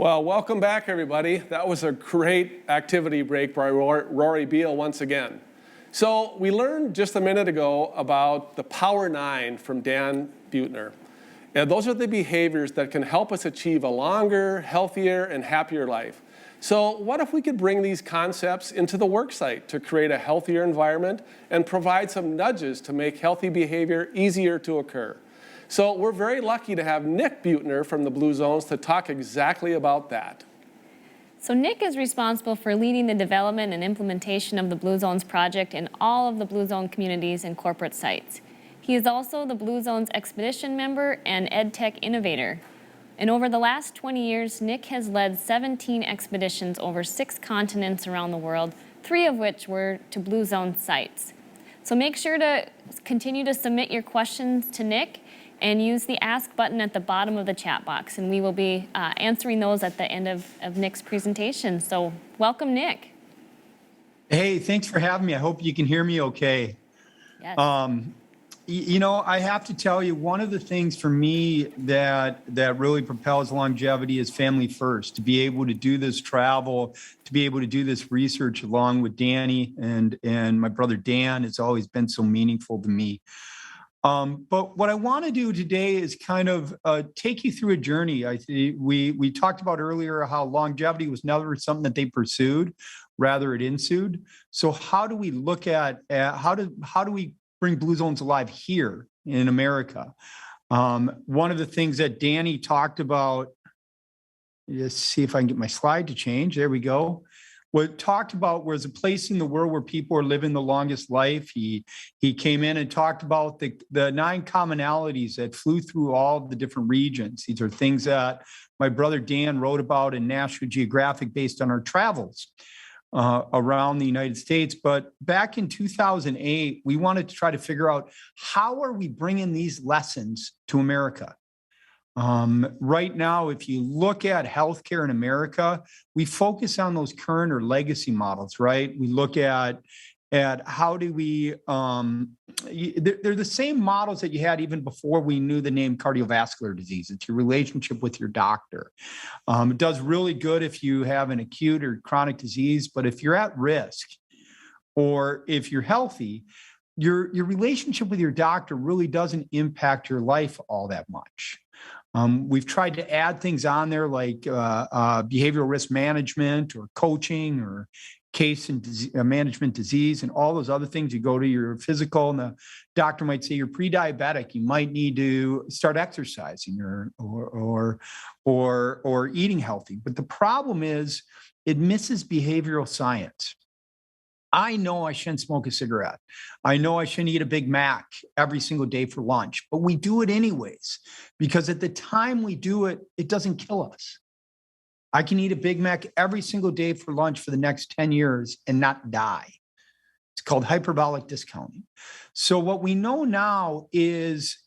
Well, welcome back, everybody. That was a great activity break by Rory Beale once again. So we learned just a minute ago about the Power 9 from Dan Buettner. And those are the behaviors that can help us achieve a longer, healthier, and happier life. So what if we could bring these concepts into the worksite to create a healthier environment and provide some nudges to make healthy behavior easier to occur? So we're very lucky to have Nick Buettner from the Blue Zones to talk exactly about that. So Nick is responsible for leading the development and implementation of the Blue Zones project in all of the Blue Zone communities and corporate sites. He is also the Blue Zones Expedition member and EdTech innovator. And over the last 20 years, Nick has led 17 expeditions over 6 continents around the world, 3 of which were to Blue Zone sites. So make sure to continue to submit your questions to Nick and use the Ask button at the bottom of the chat box, and we will be answering those at the end of Nick's presentation. So welcome, Nick. Hey, thanks for having me. I hope you can hear me okay. Yes. You know, I have to tell you, one of the things for me that really propels longevity is family first. To be able to do this travel, to be able to do this research along with Danny and my brother Dan has always been so meaningful to me. But what I want to do today is kind of take you through a journey. We talked about earlier how longevity was never something that they pursued, rather it ensued. So how do we look at how do we bring Blue Zones alive here in America? One of the things that Danny talked about, let's see if I can get my slide to change. There we go. What talked about was a place in the world where people are living the longest life. He came in and talked about the 9 commonalities that flew through all the different regions. These are things that my brother Dan wrote about in National Geographic based on our travels around the United States. But back in 2008, we wanted to try to figure out how are we bringing these lessons to America? Right now, if you look at healthcare in America, we focus on those current or legacy models, right? We look at how do we, they're the same models that you had even before we knew the name cardiovascular disease. It's your relationship with your doctor. It does really good if you have an acute or chronic disease, but if you're at risk or if you're healthy, your relationship with your doctor really doesn't impact your life all that much. We've tried to add things on there like behavioral risk management or coaching or case and management disease and all those other things. You go to your physical and the doctor might say you're pre-diabetic. You might need to start exercising or eating healthy. But the problem is it misses behavioral science. I know I shouldn't smoke a cigarette. I know I shouldn't eat a Big Mac every single day for lunch, but we do it anyways, because at the time we do it, it doesn't kill us. I can eat a Big Mac every single day for lunch for the next 10 years and not die. It's called hyperbolic discounting. So what we know now is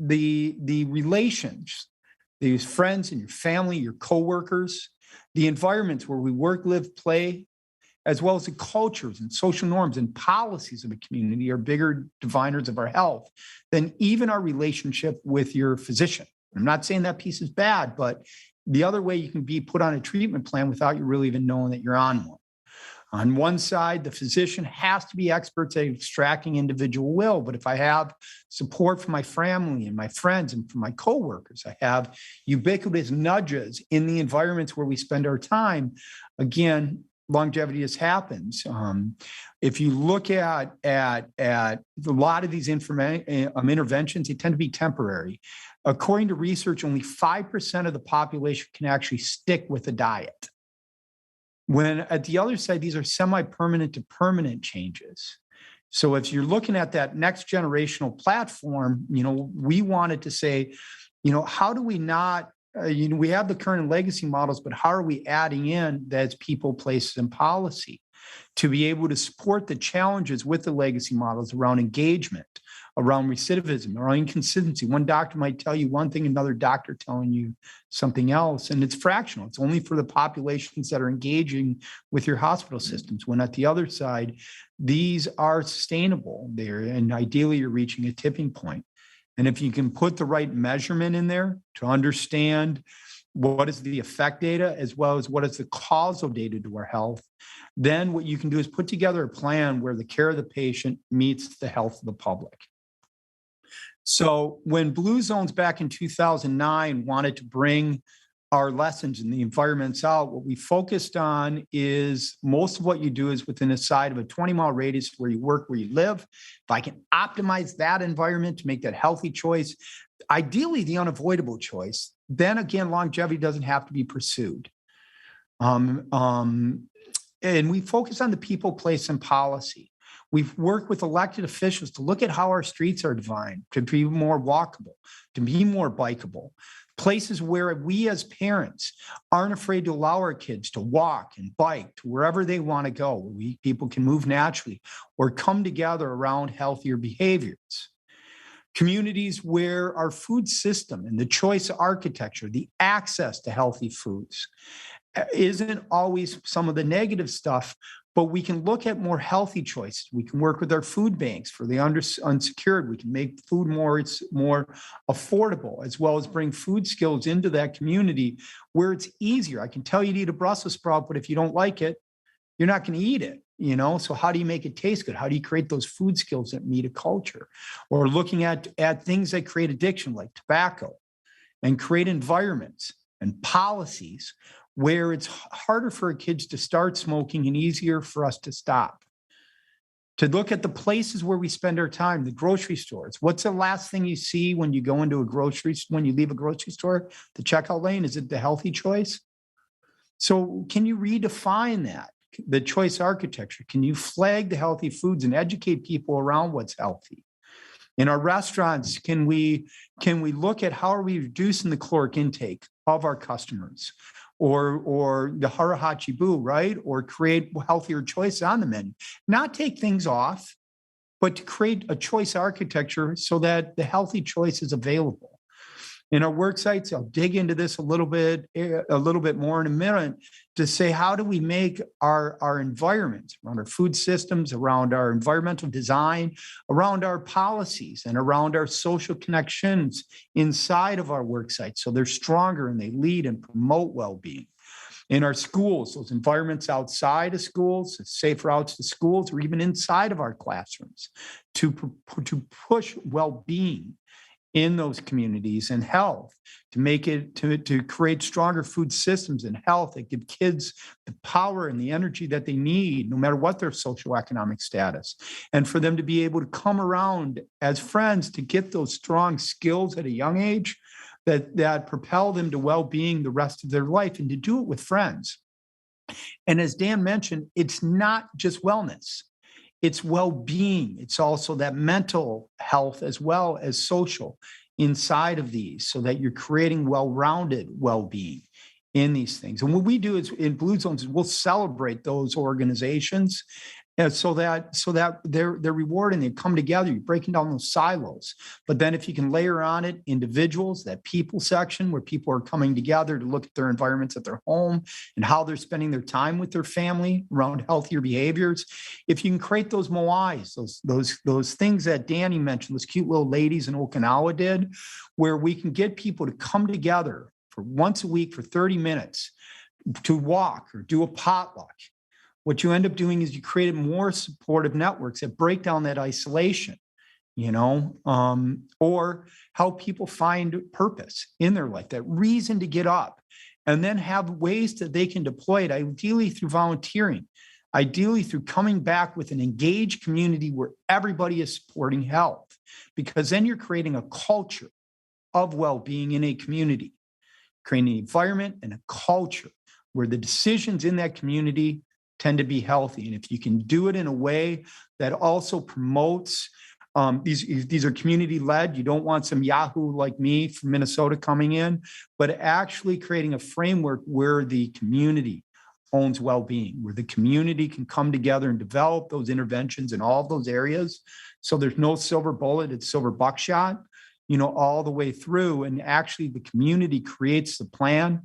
the relations, these friends and your family, your coworkers, the environments where we work, live, play, as well as the cultures and social norms and policies of a community are bigger diviners of our health than even our relationship with your physician. I'm not saying that piece is bad, but the other way you can be put on a treatment plan without you really even knowing that you're on one. On one side, the physician has to be experts at extracting individual will. But if I have support from my family and my friends and from my coworkers, I have ubiquitous nudges in the environments where we spend our time, again, longevity just happens. If you look at a lot of these interventions, they tend to be temporary. According to research, only 5% of the population can actually stick with a diet. When at the other side, these are semi-permanent to permanent changes. So if you're looking at that next generational platform, we wanted to say, how do we not we have the current and legacy models, but how are we adding in that's people, places, and policy to be able to support the challenges with the legacy models around engagement, around recidivism, around inconsistency? One doctor might tell you one thing, another doctor telling you something else, and it's fractional. It's only for the populations that are engaging with your hospital systems, when at the other side, these are sustainable there, and ideally you're reaching a tipping point. And if you can put the right measurement in there to understand, what is the effect data, as well as what is the causal data to our health. Then what you can do is put together a plan where the care of the patient meets the health of the public. So when Blue Zones back in 2009 wanted to bring our lessons and the environments out, what we focused on is most of what you do is within a side of a 20-mile radius where you work, where you live. If I can optimize that environment to make that healthy choice, ideally the unavoidable choice, then again, longevity doesn't have to be pursued. And we focus on the people, place, and policy. We've worked with elected officials to look at how our streets are designed to be more walkable, to be more bikeable. Places where we as parents aren't afraid to allow our kids to walk and bike to wherever they want to go, where people can move naturally or come together around healthier behaviors. Communities where our food system and the choice of architecture, the access to healthy foods isn't always some of the negative stuff, but we can look at more healthy choices. We can work with our food banks for the unsecured. We can make food more affordable, as well as bring food skills into that community where it's easier. I can tell you to eat a Brussels sprout, but if you don't like it, you're not going to eat it. So how do you make it taste good? How do you create those food skills that meet a culture? Or looking at things that create addiction, like tobacco, and create environments and policies where it's harder for kids to start smoking and easier for us to stop. To look at the places where we spend our time, the grocery stores. What's the last thing you see when you go into when you leave a grocery store? The checkout lane, is it the healthy choice? So can you redefine that? The choice architecture? Can you flag the healthy foods and educate people around what's healthy? In our restaurants, can we look at how are we reducing the caloric intake of our customers? Or the harahachibu, right? Or create healthier choices on the menu. Not take things off, but to create a choice architecture so that the healthy choice is available. In our work sites, I'll dig into this a little bit more in a minute to say, how do we make our environments around our food systems, around our environmental design, around our policies, and around our social connections inside of our work sites so they're stronger and they lead and promote well-being. In our schools, those environments outside of schools, safe routes to schools, or even inside of our classrooms to push well-being in those communities and health, to make it, to create stronger food systems and health that give kids the power and the energy that they need, no matter what their socioeconomic status, and for them to be able to come around as friends to get those strong skills at a young age that propel them to well-being the rest of their life, and to do it with friends. And as Dan mentioned, it's not just wellness. It's well-being. It's also that mental health as well as social inside of these, so that you're creating well-rounded well-being in these things. And what we do is in Blue Zones is we'll celebrate those organizations, and so that they're rewarding. They come together. You're breaking down those silos. But then if you can layer on it individuals, that people section where people are coming together to look at their environments at their home and how they're spending their time with their family around healthier behaviors. If you can create those moais, those things that Danny mentioned, those cute little ladies in Okinawa did, where we can get people to come together for once a week for 30 minutes to walk or do a potluck. What you end up doing is you create more supportive networks that break down that isolation, or help people find purpose in their life, that reason to get up, and then have ways that they can deploy it, ideally through volunteering, ideally through coming back with an engaged community where everybody is supporting health, because then you're creating a culture of well-being in a community, creating an environment and a culture where the decisions in that community tend to be healthy. And if you can do it in a way that also promotes, these are community led, you don't want some Yahoo like me from Minnesota coming in, but actually creating a framework where the community owns well-being, where the community can come together and develop those interventions in all of those areas. So there's no silver bullet, it's silver buckshot, all the way through. And actually the community creates the plan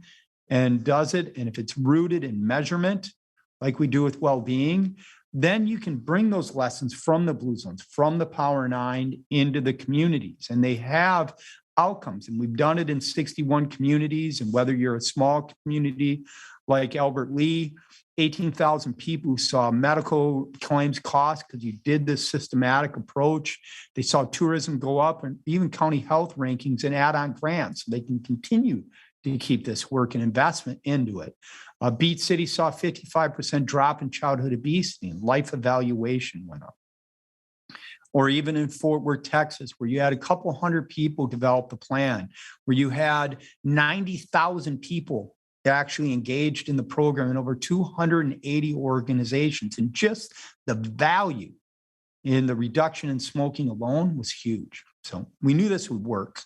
and does it. And if it's rooted in measurement, like we do with well-being, then you can bring those lessons from the Blue Zones, from the Power 9 into the communities. And they have outcomes. And we've done it in 61 communities. And whether you're a small community like Albert Lee, 18,000 people who saw medical claims cost because you did this systematic approach. They saw tourism go up, and even county health rankings and add-on grants. So they can continue to keep this work and investment into it. Beat City saw a 55% drop in childhood obesity, and life evaluation went up. Or even in Fort Worth, Texas, where you had a couple hundred people develop a plan, where you had 90,000 people actually engaged in the program in over 280 organizations. And just the value in the reduction in smoking alone was huge. So we knew this would work.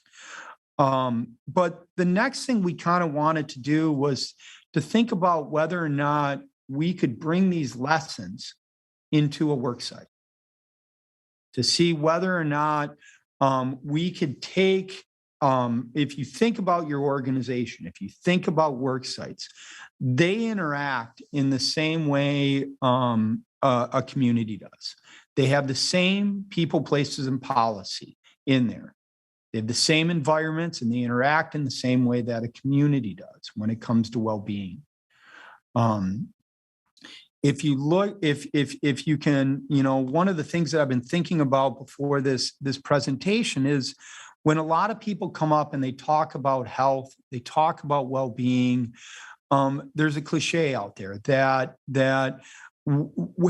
But the next thing we kind of wanted to do was to think about whether or not we could bring these lessons into a worksite, to see whether or not we could take, if you think about your organization, if you think about work sites, they interact in the same way a community does. They have the same people, places, and policy in there. They have the same environments, and they interact in the same way that a community does when it comes to well-being. If you look, if you can, one of the things that I've been thinking about before this presentation is when a lot of people come up and they talk about health, they talk about well-being. There's a cliche out there that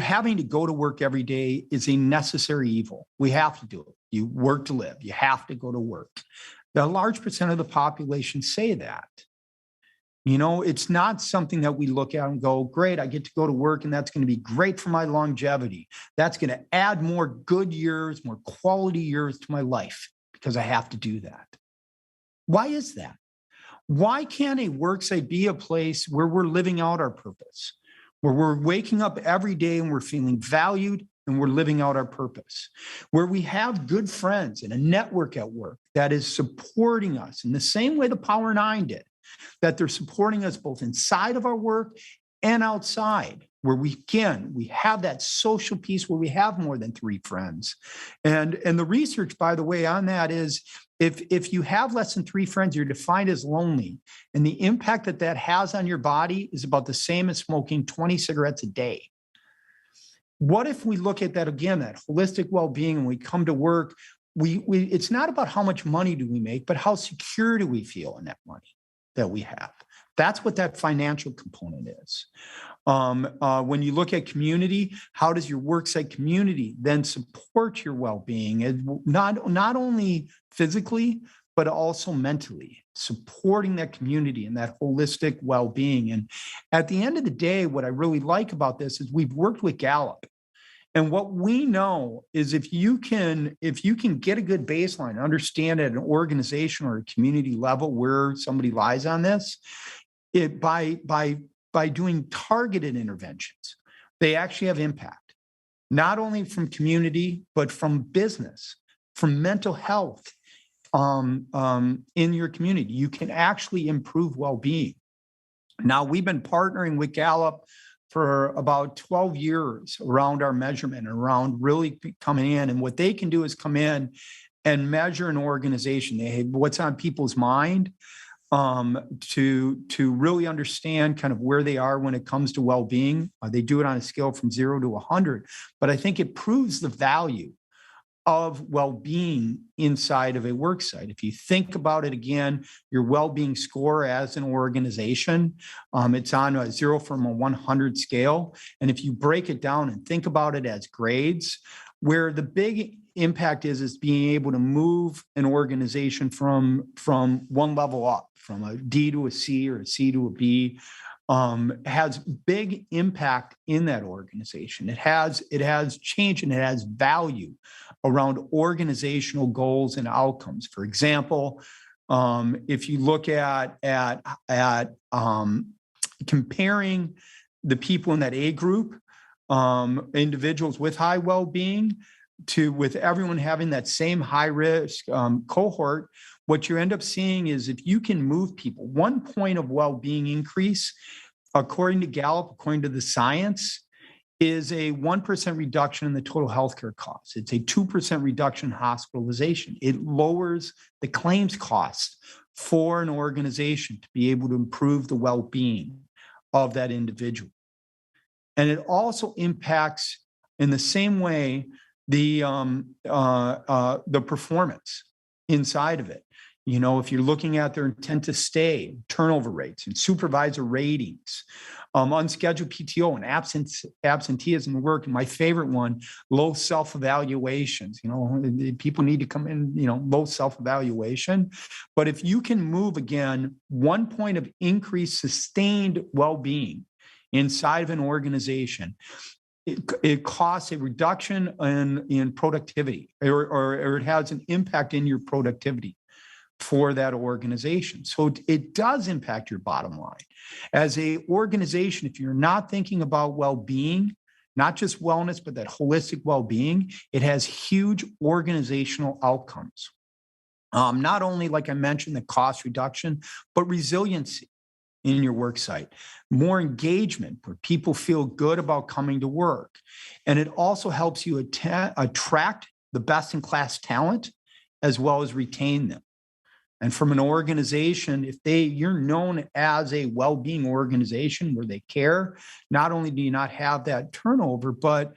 having to go to work every day is a necessary evil. We have to do it. You work to live. You have to go to work. A large percent of the population say that. It's not something that we look at and go, great, I get to go to work and that's going to be great for my longevity. That's going to add more good years, more quality years to my life because I have to do that. Why is that? Why can't a worksite be a place where we're living out our purpose, where we're waking up every day and we're feeling valued and we're living out our purpose, where we have good friends and a network at work that is supporting us in the same way the Power 9 did, that they're supporting us both inside of our work and outside, where we have that social piece where we have more than 3 friends. And the research, by the way, on that is if you have less than 3 friends, you're defined as lonely. And the impact that has on your body is about the same as smoking 20 cigarettes a day. What if we look at that again, that holistic well-being, and we come to work, it's not about how much money do we make, but how secure do we feel in that money that we have. That's what that financial component is. When you look at community, how does your worksite community then support your well-being? Not only physically, but also mentally, supporting that community and that holistic well-being. And at the end of the day, what I really like about this is we've worked with Gallup. And what we know is if you can get a good baseline, understand at an organization or a community level where somebody lies on this, by doing targeted interventions, they actually have impact, not only from community, but from business, from mental health in your community. You can actually improve well-being. Now, we've been partnering with Gallup for about 12 years around our measurement, around really coming in. And what they can do is come in and measure an organization. They have what's on people's mind to really understand kind of where they are when it comes to well-being. They do it on a scale from 0 to 100. But I think it proves the value of well-being inside of a worksite. If you think about it again, your well-being score as an organization, it's on a 0 from a 100 scale. And if you break it down and think about it as grades, where the big impact is being able to move an organization from one level up, from a D to a C or a C to a B, has big impact in that organization. It has change and it has value around organizational goals and outcomes. For example, if you look at comparing the people in that A group, individuals with high well-being, with everyone having that same high risk cohort, what you end up seeing is if you can move people, 1 point of well-being increase, according to Gallup, according to the science, is a 1% reduction in the total healthcare costs. It's a 2% reduction in hospitalization. It lowers the claims costs for an organization to be able to improve the well-being of that individual. And it also impacts in the same way the performance inside of it. You know, if you're looking at their intent to stay, turnover rates, and supervisor ratings, unscheduled PTO and absenteeism at work. And my favorite one, low self-evaluations. You know, people need to come in, you know, low self-evaluation. But if you can move, again, 1 point of increased sustained well-being inside of an organization, it costs a reduction in productivity, or it has an impact in your productivity for that organization. So it does impact your bottom line. As a organization, if you're not thinking about well-being, not just wellness, but that holistic well-being, it has huge organizational outcomes. Not only, like I mentioned, the cost reduction, but resiliency in your work site, more engagement where people feel good about coming to work. And it also helps you attract the best-in-class talent as well as retain them. And from an organization, if you're known as a well-being organization where they care, not only do you not have that turnover, but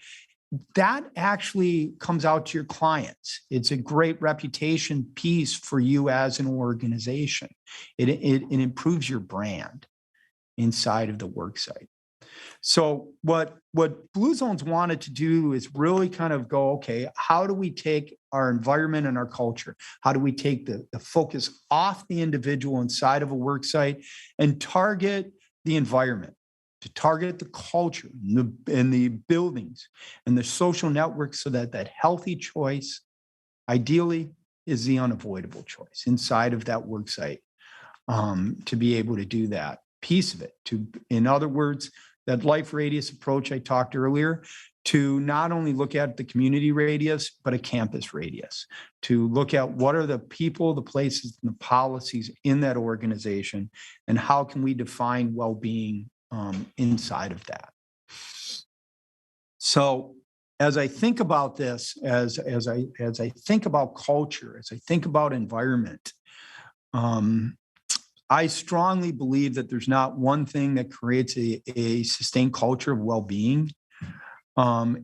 that actually comes out to your clients. It's a great reputation piece for you as an organization. It improves your brand inside of the worksite. So what Blue Zones wanted to do is really kind of go, okay, how do we take our environment and our culture? How do we take the focus off the individual inside of a worksite and target the environment, to target the culture and the buildings and the social networks, so that healthy choice ideally is the unavoidable choice inside of that worksite, to be able to do that piece of it. In other words, that life radius approach I talked earlier, to not only look at the community radius, but a campus radius, to look at what are the people, the places, and the policies in that organization, and how can we define well-being inside of that. So as I think about this, as I think about culture, as I think about environment, I strongly believe that there's not one thing that creates a sustained culture of well-being.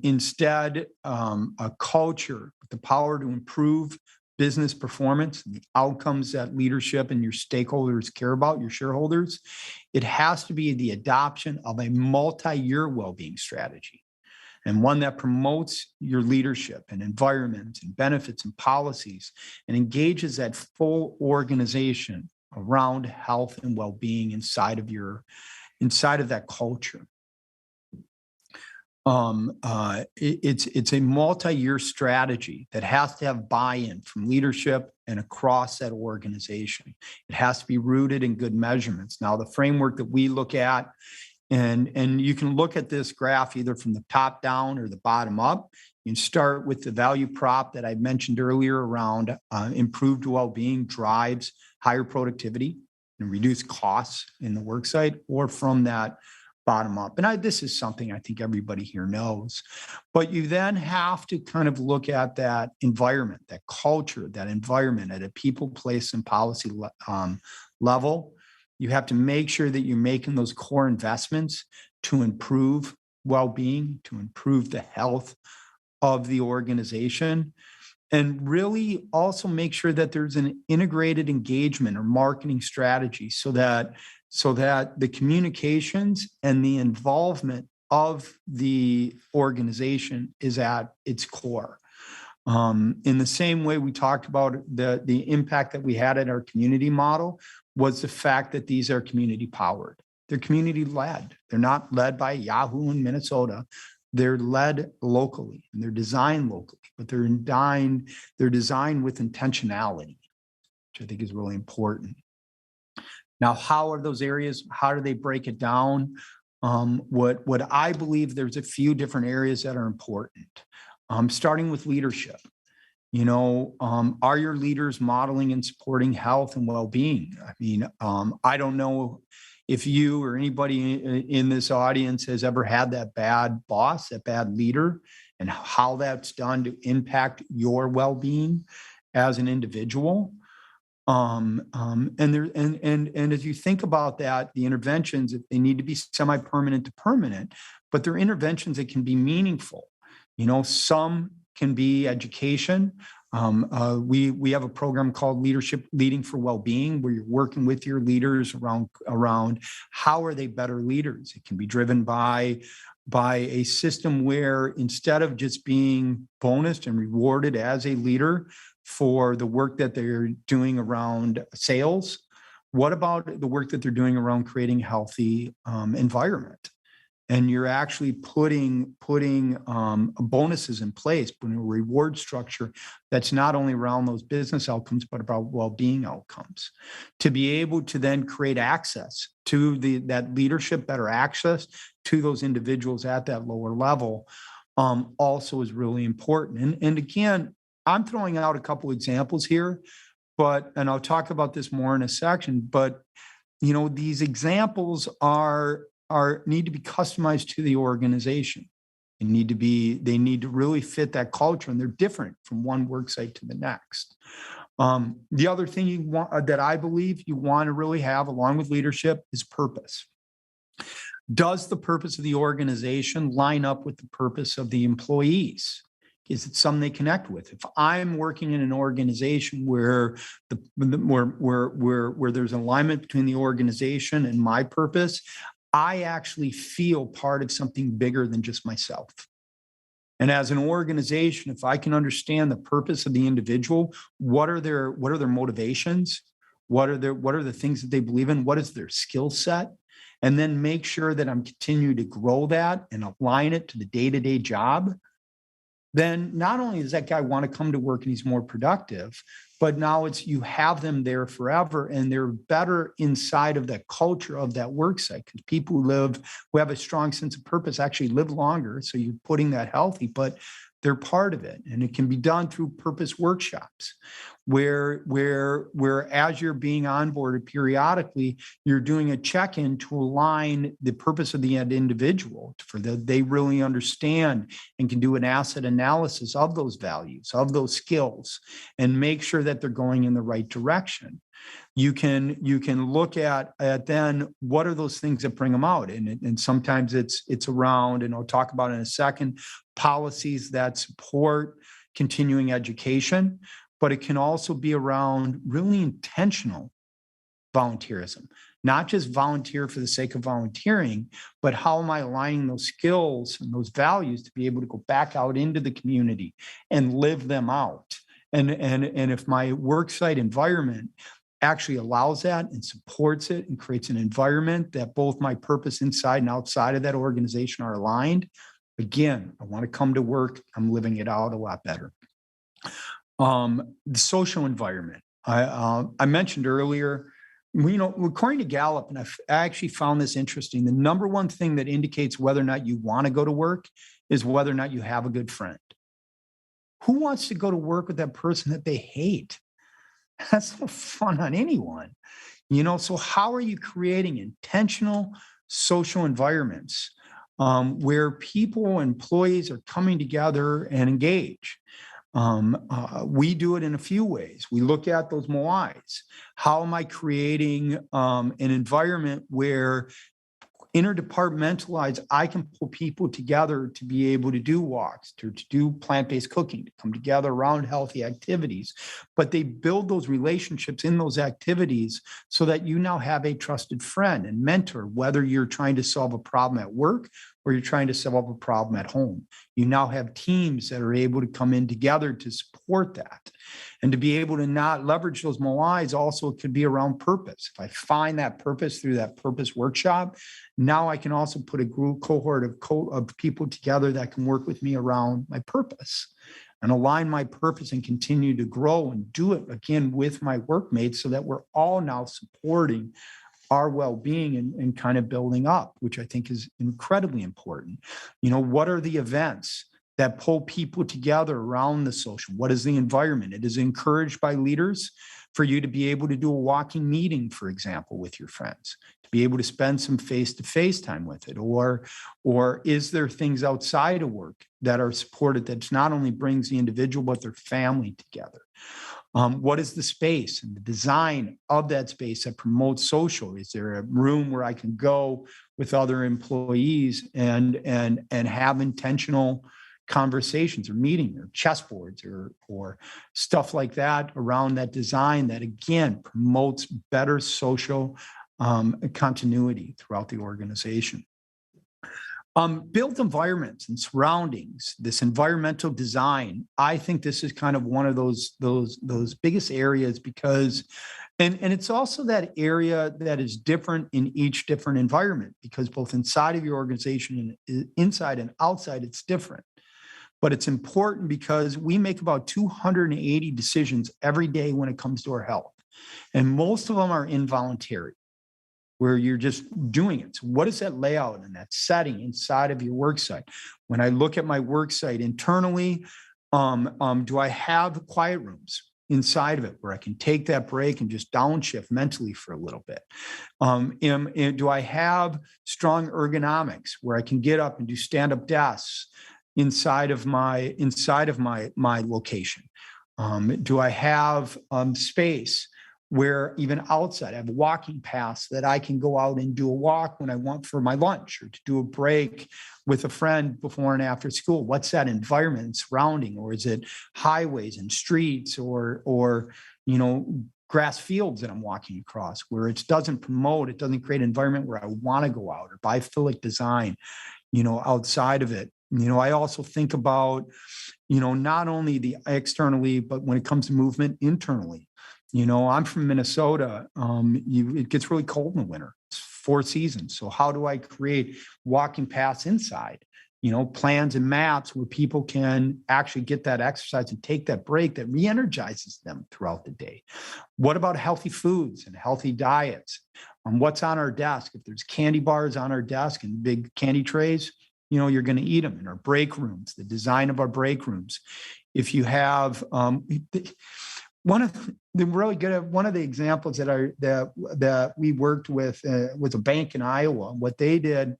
Instead, a culture with the power to improve business performance and the outcomes that leadership and your stakeholders care about, your shareholders, it has to be the adoption of a multi-year well-being strategy, and one that promotes your leadership and environment and benefits and policies, and engages that full organization around health and well-being inside of that culture. It's a multi-year strategy that has to have buy-in from leadership and across that organization. It has to be rooted in good measurements. Now, the framework that we look at, and you can look at this graph either from the top down or the bottom up. You can start with the value prop that I mentioned earlier around improved well-being drives higher productivity and reduced costs in the worksite, or from that bottom up. And this is something I think everybody here knows, but you then have to kind of look at that environment, that culture, that environment at a people, place, and policy level. You have to make sure that you're making those core investments to improve well-being, to improve the health of the organization, and really also make sure that there's an integrated engagement or marketing strategy, so that the communications and the involvement of the organization is at its core. In the same way we talked about the impact that we had in our community model, was the fact that these are community powered. They're community led. They're not led by Yahoo in Minnesota. They're led locally, and they're designed locally, but they're designed with intentionality, which I think is really important. Now, how are those areas? How do they break it down? What I believe, there's a few different areas that are important. Starting with leadership. You know, are your leaders modeling and supporting health and well-being? I mean, I don't know if you or anybody in this audience has ever had that bad boss, that bad leader, and how that's done to impact your well-being as an individual. And as you think about that, the interventions, if they need to be semi-permanent to permanent, but they're interventions that can be meaningful. Some can be education. We have a program called Leading for Wellbeing, where you're working with your leaders around how are they better leaders. It can be driven by a system where instead of just being bonused and rewarded as a leader for the work that they're doing around sales, what about the work that they're doing around creating a healthy environment? And you're actually putting bonuses in place, putting a reward structure that's not only around those business outcomes, but about well-being outcomes, to be able to then create access to that leadership, better access to those individuals at that lower level, also is really important. And again, I'm throwing out a couple examples here, and I'll talk about this more in a section, but these examples need to be customized to the organization. They need to really fit that culture, and they're different from one work site to the next. The other thing that I believe you want to really have along with leadership is purpose. Does the purpose of the organization line up with the purpose of the employees? Is it something they connect with? If I'm working in an organization where there's alignment between the organization and my purpose, I actually feel part of something bigger than just myself. And as an organization, if I can understand the purpose of the individual, what are their motivations? What are the things that they believe in? What is their skill set? And then make sure that I'm continuing to grow that and align it to the day-to-day job. Then not only does that guy want to come to work and he's more productive, but now you have them there forever, and they're better inside of that culture of that work site, because people who have a strong sense of purpose actually live longer. So you're putting that healthy, but they're part of it. And it can be done through purpose workshops where as you're being onboarded periodically, you're doing a check-in to align the purpose of the individual they really understand and can do an asset analysis of those values, of those skills, and make sure that they're going in the right direction. You can look at then what are those things that bring them out, and sometimes it's around, and I'll talk about in a second, policies that support continuing education, but it can also be around really intentional volunteerism, not just volunteer for the sake of volunteering, but how am I aligning those skills and those values to be able to go back out into the community and live them out. And if my worksite environment actually allows that and supports it and creates an environment that both my purpose inside and outside of that organization are aligned, again, I want to come to work, I'm living it out a lot better. The social environment. I mentioned earlier, according to Gallup, and I actually found this interesting, the number one thing that indicates whether or not you want to go to work is whether or not you have a good friend. Who wants to go to work with that person that they hate? That's no fun on anyone. So how are you creating intentional social environments where people, employees are coming together and engage? We do it in a few ways. We look at those MOIs. How am I creating an environment where interdepartmentalized, I can pull people together to be able to do walks, to do plant-based cooking, to come together around healthy activities. But they build those relationships in those activities so that you now have a trusted friend and mentor, whether you're trying to solve a problem at work or you're trying to solve a problem at home. You now have teams that are able to come in together to support that. And to be able to not leverage those MOIs also could be around purpose. If I find that purpose through that purpose workshop, now I can also put a group cohort of people together that can work with me around my purpose and align my purpose and continue to grow and do it again with my workmates so that we're all now supporting our well-being and kind of building up, which I think is incredibly important. What are the events that pull people together around the social? What is the environment? It is encouraged by leaders for you to be able to do a walking meeting, for example, with your friends, to be able to spend some face-to-face time with it? Or is there things outside of work that are supported that not only brings the individual, but their family together? What is the space and the design of that space that promotes social? Is there a room where I can go with other employees and have intentional conversations or meeting or chessboards or stuff like that around that design that, again, promotes better social continuity throughout the organization? Built environments and surroundings, this environmental design, I think this is kind of one of those biggest areas because, and it's also that area that is different in each different environment because both inside of your organization and inside and outside, it's different. But it's important because we make about 280 decisions every day when it comes to our health. And most of them are involuntary, where you're just doing it. So what is that layout and that setting inside of your work site? When I look at my work site internally, do I have quiet rooms inside of it where I can take that break and just downshift mentally for a little bit? Do I have strong ergonomics where I can get up and do stand-up desks inside of my location? Do I have space where even outside I have walking paths that I can go out and do a walk when I want for my lunch or to do a break with a friend before and after school? What's that environment and surrounding? Or is it highways and streets or grass fields that I'm walking across where it doesn't create an environment where I want to go out, or biophilic design, outside of it? I also think about, not only the externally, but when it comes to movement internally. I'm from Minnesota. It gets really cold in the winter. It's 4 seasons. So how do I create walking paths inside? Plans and maps where people can actually get that exercise and take that break that re-energizes them throughout the day. What about healthy foods and healthy diets? What's on our desk? If there's candy bars on our desk and big candy trays, you're going to eat them. In our break rooms, the design of our break rooms. If you have one of the examples that we worked with was a bank in Iowa. What they did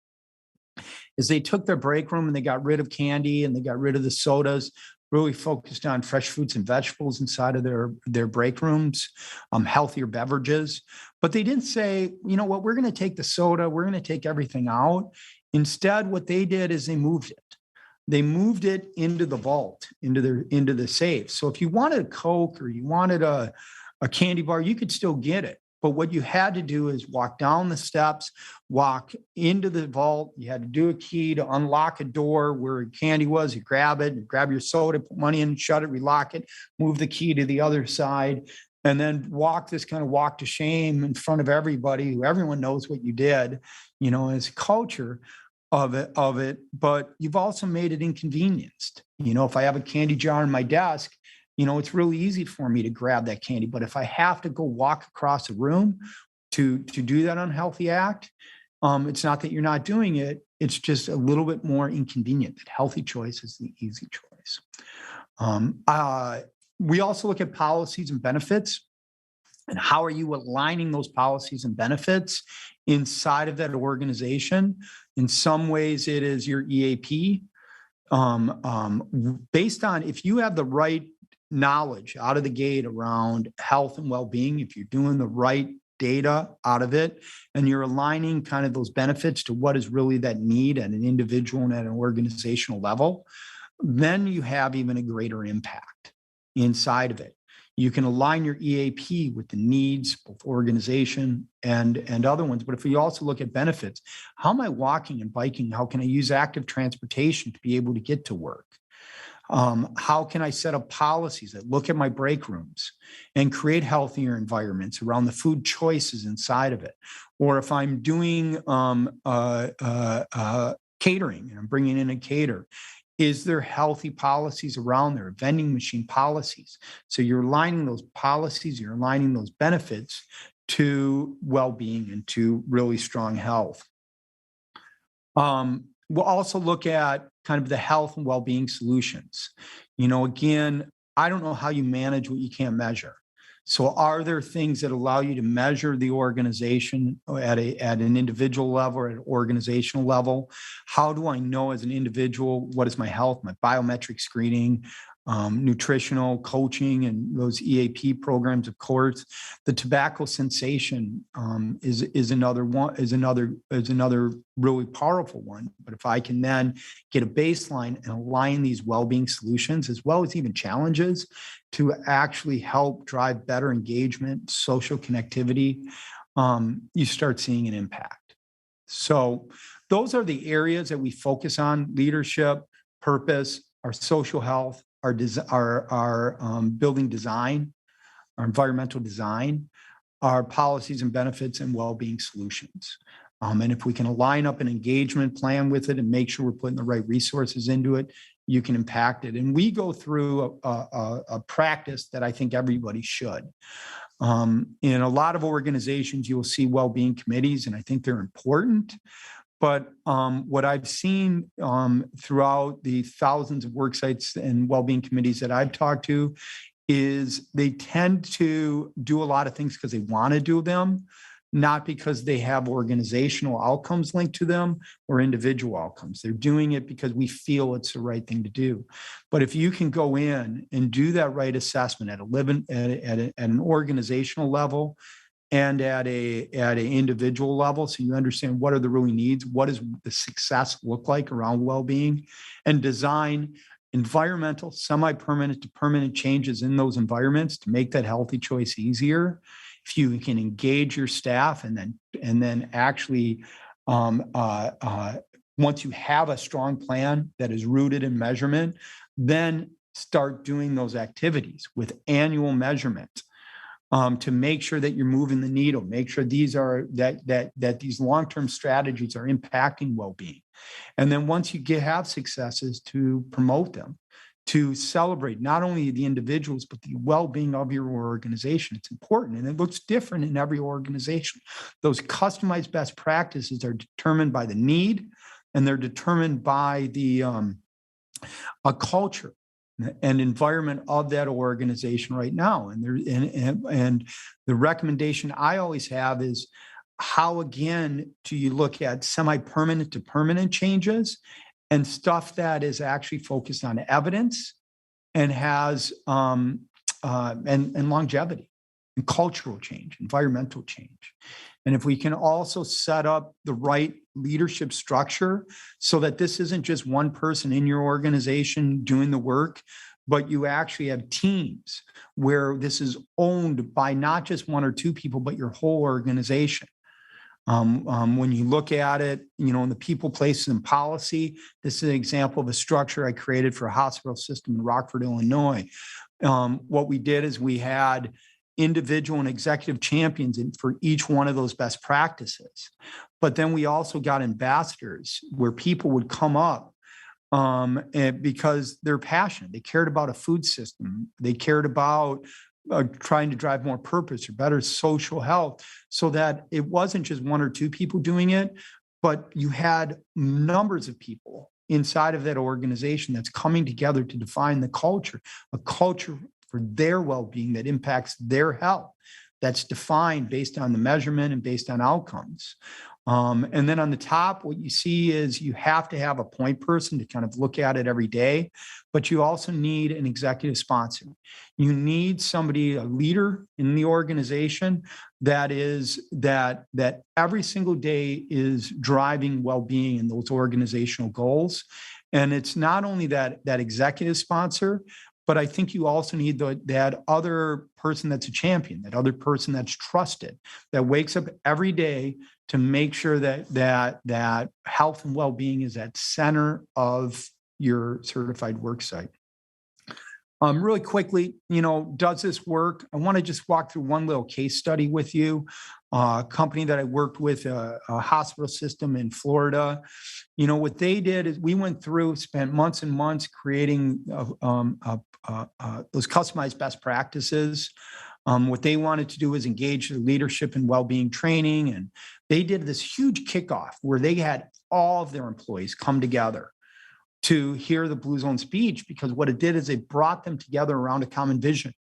is they took their break room and they got rid of candy and they got rid of the sodas, really focused on fresh fruits and vegetables inside of their break rooms, healthier beverages. But they didn't say, what, we're going to take the soda, we're going to take everything out. Instead, what they did is they moved it. They moved it into the vault, into the safe. So if you wanted a Coke or you wanted a candy bar, you could still get it. But what you had to do is walk down the steps, walk into the vault. You had to do a key to unlock a door where candy was. You grab it, you grab your soda, put money in, shut it, relock it, move the key to the other side, and then walk this kind of walk to shame in front of everybody. Everyone knows what you did, as a culture of it, but you've also made it inconvenienced. If I have a candy jar on my desk, it's really easy for me to grab that candy. But if I have to go walk across the room to do that unhealthy act, it's not that you're not doing it. It's just a little bit more inconvenient. That healthy choice is the easy choice. We also look at policies and benefits. And how are you aligning those policies and benefits inside of that organization? In some ways, it is your EAP. Based on if you have the right knowledge out of the gate around health and well-being, if you're doing the right data out of it, and you're aligning kind of those benefits to what is really that need at an individual and at an organizational level, then you have even a greater impact inside of it. You can align your EAP with the needs of organization and other ones. But if we also look at benefits, how am I walking and biking? How can I use active transportation to be able to get to work? How can I set up policies that look at my break rooms and create healthier environments around the food choices inside of it? Or if I'm doing catering and I'm bringing in a caterer, is there healthy policies around there, vending machine policies? So you're aligning those policies, you're aligning those benefits to well-being and to really strong health. We'll also look at kind of the health and well-being solutions. Again, I don't know how you manage what you can't measure. So are there things that allow you to measure the organization at an individual level or at an organizational level? How do I know as an individual, what is my health, my biometric screening, nutritional coaching, and those EAP programs, of course. The tobacco cessation is another one, is another really powerful one. But if I can then get a baseline and align these well-being solutions as well as even challenges to actually help drive better engagement, social connectivity, you start seeing an impact. So those are the areas that we focus on: leadership, purpose, our social health, our building design, our environmental design, our policies and benefits, and well-being solutions. And if we can align up an engagement plan with it and make sure we're putting the right resources into it, you can impact it. And we go through a practice that I think everybody should. In a lot of organizations, you will see well-being committees, and I think they're important. But what I've seen throughout the thousands of work sites and well-being committees that I've talked to is they tend to do a lot of things because they want to do them, not because they have organizational outcomes linked to them or individual outcomes. They're doing it because we feel it's the right thing to do. But if you can go in and do that right assessment at an organizational level and at an individual level, so you understand what are the really needs, what does the success look like around well-being, and design environmental, semi-permanent to permanent changes in those environments to make that healthy choice easier. If you can engage your staff and then actually, once you have a strong plan that is rooted in measurement, then start doing those activities with annual measurement. To make sure that you're moving the needle, make sure these long-term strategies are impacting well-being. And then once you have successes, to promote them, to celebrate not only the individuals, but the well-being of your organization. It's important, and it looks different in every organization. Those customized best practices are determined by the need, and they're determined by a culture and environment of that organization right now. And the recommendation I always have is, how again do you look at semi-permanent to permanent changes and stuff that is actually focused on evidence and has and longevity and cultural change, environmental change. And if we can also set up the right leadership structure so that this isn't just one person in your organization doing the work, but you actually have teams where this is owned by not just one or two people, but your whole organization. When you look at it, in the people, places, and policy, this is an example of a structure I created for a hospital system in Rockford, Illinois. What we did is we had individual and executive champions for each one of those best practices. But then we also got ambassadors where people would come up because they're passionate. They cared about a food system. They cared about trying to drive more purpose or better social health, so that it wasn't just one or two people doing it, but you had numbers of people inside of that organization that's coming together to define the culture, a culture for their well-being that impacts their health, that's defined based on the measurement and based on outcomes. And then on the top, what you see is you have to have a point person to kind of look at it every day, but you also need an executive sponsor. You need somebody, a leader in the organization that every single day is driving well-being and those organizational goals. And it's not only that executive sponsor, but I think you also need that other person that's a champion, that other person that's trusted, that wakes up every day to make sure that health and well-being is at center of your certified work site. Really quickly, does this work? I want to just walk through one little case study with you. A company that I worked with, a hospital system in Florida. What they did is we went through, spent months and months creating those customized best practices. What they wanted to do was engage the leadership and well-being training. And they did this huge kickoff where they had all of their employees come together to hear the Blue Zone speech, because what it did is it brought them together around a common vision.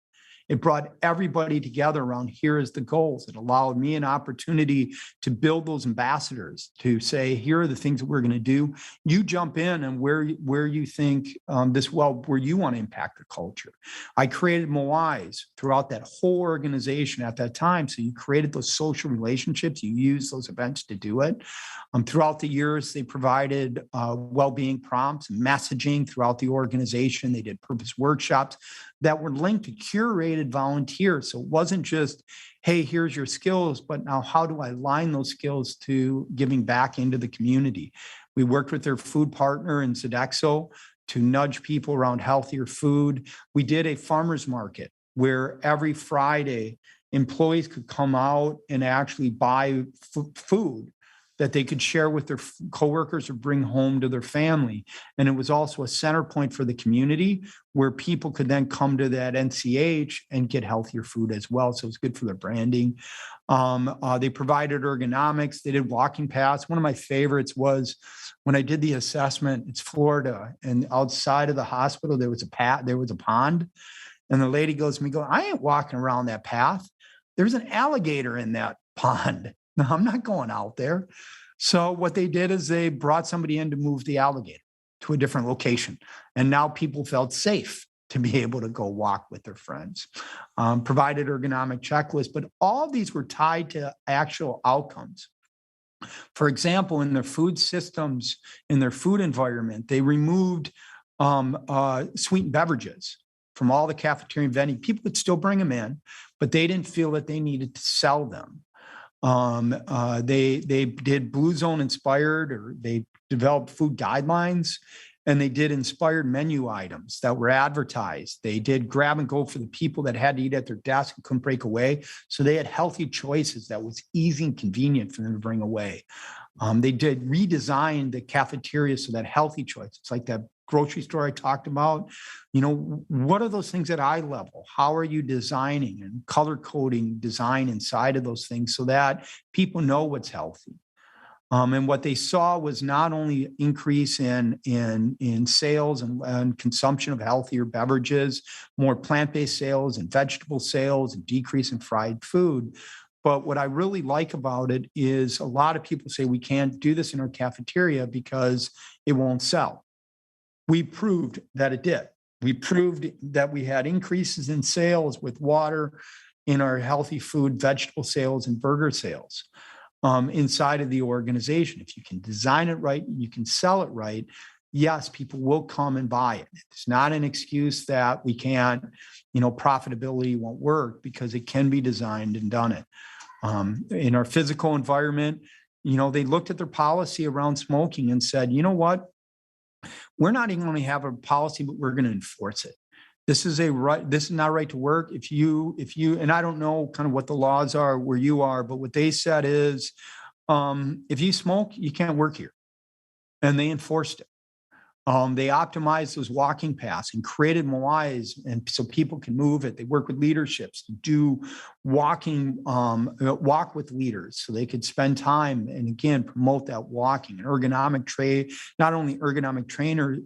It brought everybody together around here is the goals. It allowed me an opportunity to build those ambassadors, to say, here are the things that we're going to do. You jump in and where you think where you want to impact the culture. I created Moais throughout that whole organization at that time. So you created those social relationships. You use those events to do it. Throughout the years, they provided well-being prompts, messaging throughout the organization. They did purpose workshops that were linked to curated volunteers. So it wasn't just, hey, here's your skills, but now how do I align those skills to giving back into the community? We worked with their food partner in Sodexo to nudge people around healthier food. We did a farmer's market where every Friday, employees could come out and actually buy food that they could share with their coworkers or bring home to their family. And it was also a center point for the community where people could then come to that NCH and get healthier food as well. So it was good for their branding. They provided ergonomics. They did walking paths. One of my favorites was when I did the assessment, it's Florida, and outside of the hospital, there was a pond. And the lady goes to me, I ain't walking around that path. There's an alligator in that pond. No, I'm not going out there. So what they did is they brought somebody in to move the alligator to a different location. And now people felt safe to be able to go walk with their friends. Provided ergonomic checklists, but all of these were tied to actual outcomes. For example, in their food systems, in their food environment, they removed sweetened beverages from all the cafeteria and vending. People would still bring them in, but they didn't feel that they needed to sell them. They did Blue Zone inspired, or they developed food guidelines, and they did inspired menu items that were advertised. They did grab and go for the people that had to eat at their desk and couldn't break away. So they had healthy choices that was easy and convenient for them to bring away. They did redesign the cafeteria so that healthy choices, like that grocery store I talked about, what are those things at eye level? How are you designing and color coding design inside of those things so that people know what's healthy? And what they saw was not only increase in sales and consumption of healthier beverages, more plant-based sales and vegetable sales, and decrease in fried food. But what I really like about it is a lot of people say we can't do this in our cafeteria because it won't sell. We proved that it did. We proved that we had increases in sales with water in our healthy food, vegetable sales, and burger sales inside of the organization. If you can design it right, you can sell it right, yes, people will come and buy it. It's not an excuse that we can't, profitability won't work, because it can be designed and done it. In our physical environment, they looked at their policy around smoking and said, you know what? We're not even going to have a policy, but we're going to enforce it. This is not right to work. If you, and I don't know kind of what the laws are where you are, but what they said is, if you smoke, you can't work here. And they enforced it. They optimized those walking paths and created Moais, and so people can move it. They work with leaderships to do walk with leaders so they could spend time and again promote that walking and ergonomic not only ergonomic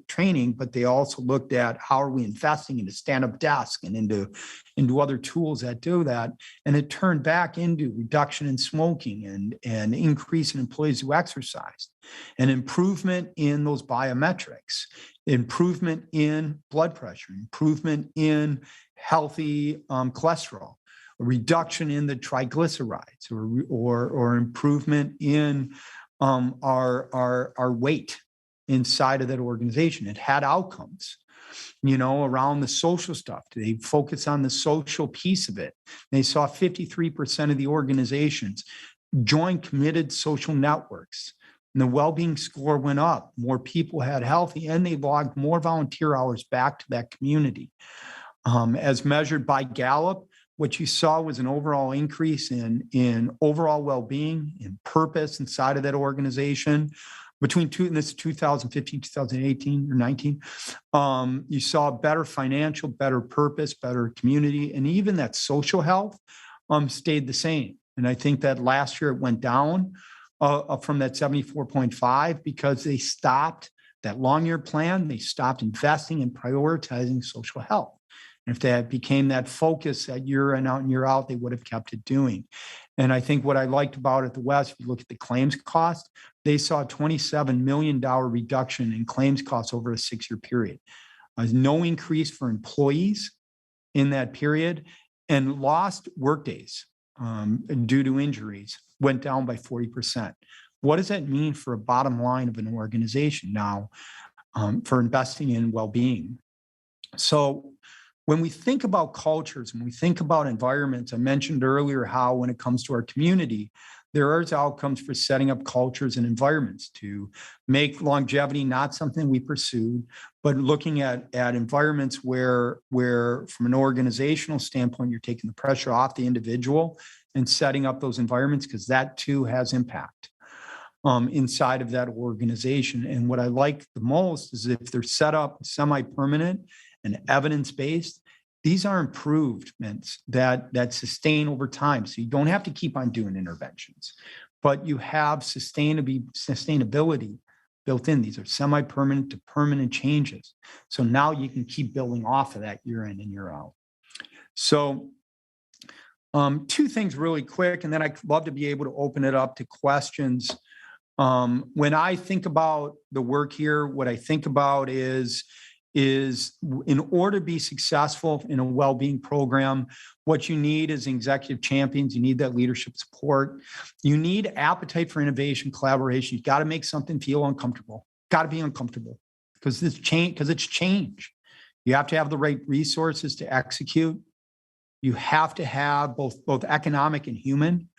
training, but they also looked at how are we investing into stand-up desk and into other tools that do that. And it turned back into reduction in smoking and increase in employees who exercised, an improvement in those biometrics, improvement in blood pressure, improvement in healthy cholesterol, a reduction in the triglycerides, or improvement in our weight inside of that organization. It had outcomes, around the social stuff. They focus on the social piece of it. They saw 53% of the organizations join committed social networks. And the well-being score went up. More people had healthy, and they logged more volunteer hours back to that community. As measured by Gallup, what you saw was an overall increase in overall well-being, in purpose inside of that organization. And this is 2015, 2018 or 19, you saw better financial, better purpose, better community, and even that social health stayed the same. And I think that last year it went down from that 74.5 because they stopped that long-year plan. They stopped investing and prioritizing social health. And if that became that focus that year in out and year out, they would have kept it doing. And I think what I liked about it, the West, if you look at the claims cost, they saw a $27 million reduction in claims costs over a 6-year period. No increase for employees in that period, and lost workdays due to injuries went down by 40%. What does that mean for a bottom line of an organization now for investing in well-being? So when we think about cultures, when we think about environments, I mentioned earlier how when it comes to our community, there are outcomes for setting up cultures and environments to make longevity not something we pursue, but looking at environments where from an organizational standpoint, you're taking the pressure off the individual and setting up those environments, because that too has impact inside of that organization. And what I like the most is if they're set up semi-permanent and evidence-based, these are improvements that sustain over time. So you don't have to keep on doing interventions, but you have sustainability built in. These are semi-permanent to permanent changes. So now you can keep building off of that year in and year out. So 2 things really quick, and then I'd love to be able to open it up to questions. When I think about the work here, what I think about is in order to be successful in a well-being program, what you need is executive champions. You need that leadership support. You need appetite for innovation, collaboration. You've got to make something feel uncomfortable. Got to be uncomfortable because it's change. You have to have the right resources to execute. You have to have both economic and human.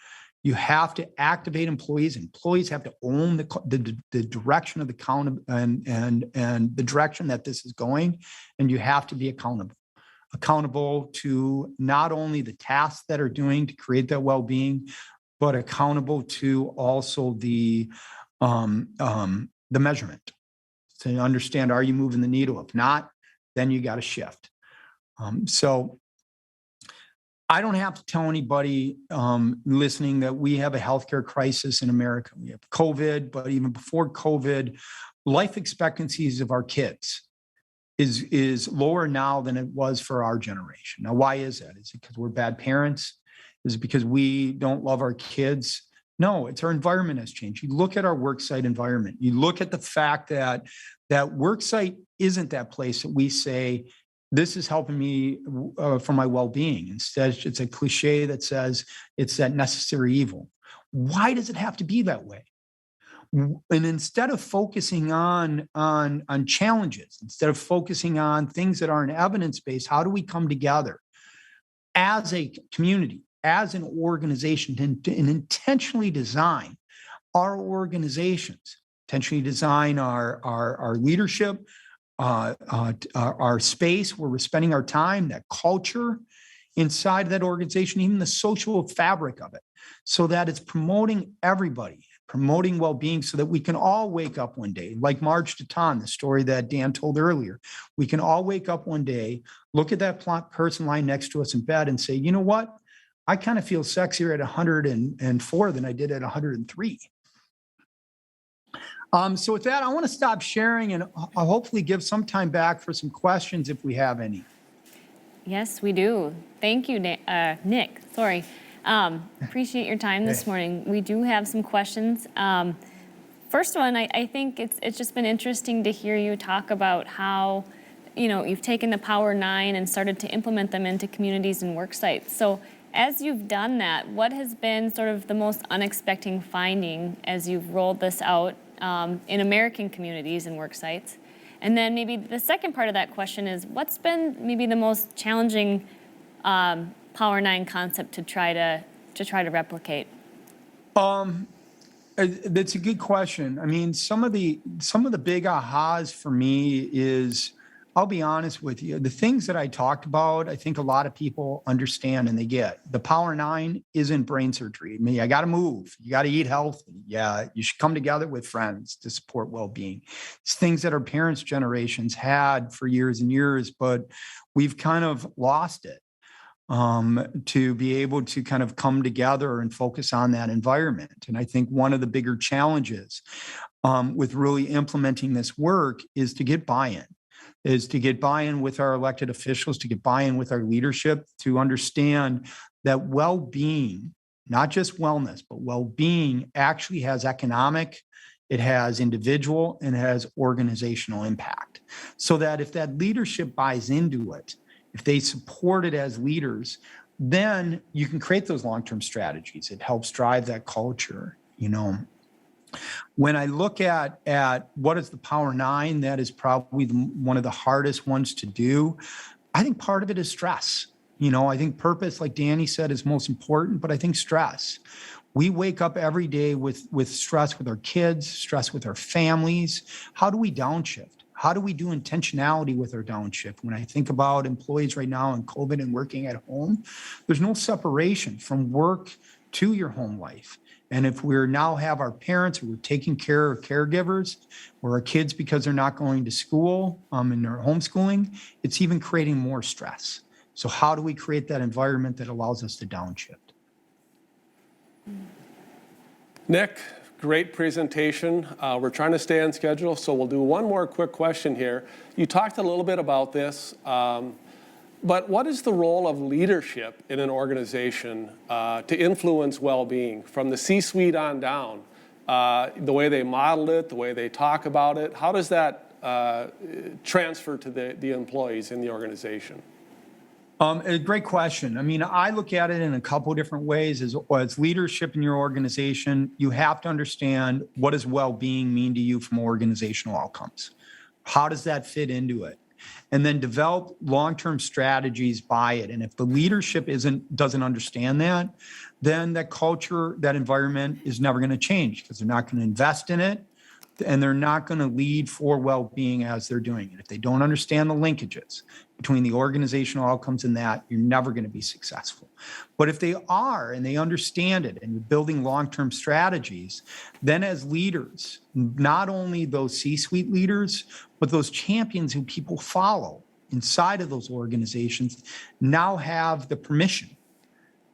You have to activate employees. Employees have to own the direction of the count and the direction that this is going. And you have to be accountable to not only the tasks that are doing to create that well-being, but accountable to also the measurement. So you understand, are you moving the needle? If not, then you got to shift. So I don't have to tell anybody listening that we have a healthcare crisis in America. We have COVID, but even before COVID, life expectancies of our kids is lower now than it was for our generation. Now, why is that? Is it because we're bad parents? Is it because we don't love our kids? No, it's our environment has changed. You look at our worksite environment. You look at the fact that worksite isn't that place that we say, this is helping me for my well-being. Instead, it's a cliche that says it's that necessary evil. Why does it have to be that way? And instead of focusing on challenges, instead of focusing on things that aren't evidence-based, how do we come together as a community, as an organization, and intentionally design our organizations, intentionally design our leadership, our space where we're spending our time, that culture inside that organization, even the social fabric of it, so that it's promoting everybody, promoting well-being, so that we can all wake up one day, like Marge Deton, the story that Dan told earlier. We can all wake up one day, look at that person lying next to us in bed and say, you know what? I kind of feel sexier at 104 than I did at 103. So with that, I want to stop sharing and I'll hopefully give some time back for some questions if we have any. Yes, we do. Thank you, Nick. Sorry. Appreciate your time this morning. We do have some questions. First one, I think it's just been interesting to hear you talk about how, you've taken the Power 9 and started to implement them into communities and work sites. So as you've done that, what has been sort of the most unexpected finding as you've rolled this out in American communities and work sites? And then maybe the second part of that question is, what's been maybe the most challenging Power 9 concept to try to replicate? That's a good question. I mean, some of the big ahas for me is, I'll be honest with you, the things that I talked about, I think a lot of people understand and they get. The Power 9 isn't brain surgery. I mean, I got to move. You got to eat healthy. Yeah, you should come together with friends to support well-being. It's things that our parents' generations had for years and years, but we've kind of lost it to be able to kind of come together and focus on that environment. And I think one of the bigger challenges with really implementing this work is to get buy-in. is to get buy-in with our elected officials, to get buy-in with our leadership, to understand that well-being, not just wellness, but well-being actually has economic, it has individual, and it has organizational impact. So that if that leadership buys into it, if they support it as leaders, then you can create those long-term strategies. It helps drive that culture, you know. When I look at what is the Power Nine, that is probably one of the hardest ones to do. I think part of it is stress. You know, I think purpose, like Danny said, is most important, but I think stress. We wake up every day with stress with our kids, stress with our families. How do we downshift? How do we do intentionality with our downshift? When I think about employees right now in COVID and working at home, there's no separation from work to your home life. And if we're now have our parents who are taking care of caregivers or our kids because they're not going to school and they're homeschooling, it's even creating more stress. So how do we create that environment that allows us to downshift? Nick, great presentation. We're trying to stay on schedule, so we'll do one more quick question here. You talked a little bit about this, but what is the role of leadership in an organization to influence well-being from the C-suite on down? The way they model it, the way they talk about it, how does that transfer to the employees in the organization? A great question. I mean, I look at it in a couple of different ways. As leadership in your organization, you have to understand what does well-being mean to you from organizational outcomes. How does that fit into it? And then develop long-term strategies by it. And if the leadership doesn't understand that, then that culture, that environment is never going to change because they're not going to invest in it and they're not going to lead for well-being as they're doing it. If they don't understand the linkages between the organizational outcomes and that, you're never going to be successful. But if they are and they understand it and you're building long-term strategies, then as leaders, not only those C-suite leaders, but those champions who people follow inside of those organizations now have the permission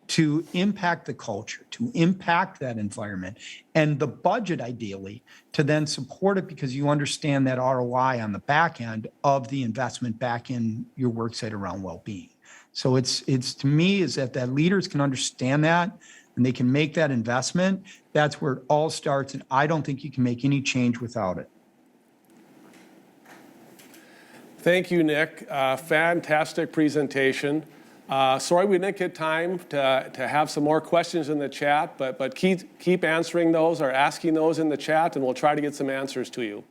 to impact the culture, to impact that environment, and the budget ideally to then support it because you understand that ROI on the back end of the investment back in your worksite around well-being. So it's to me is that leaders can understand that and they can make that investment. That's where it all starts, and I don't think you can make any change without it. Thank you, Nick. Fantastic presentation. Sorry we didn't get time to have some more questions in the chat, but keep answering those or asking those in the chat, and we'll try to get some answers to you.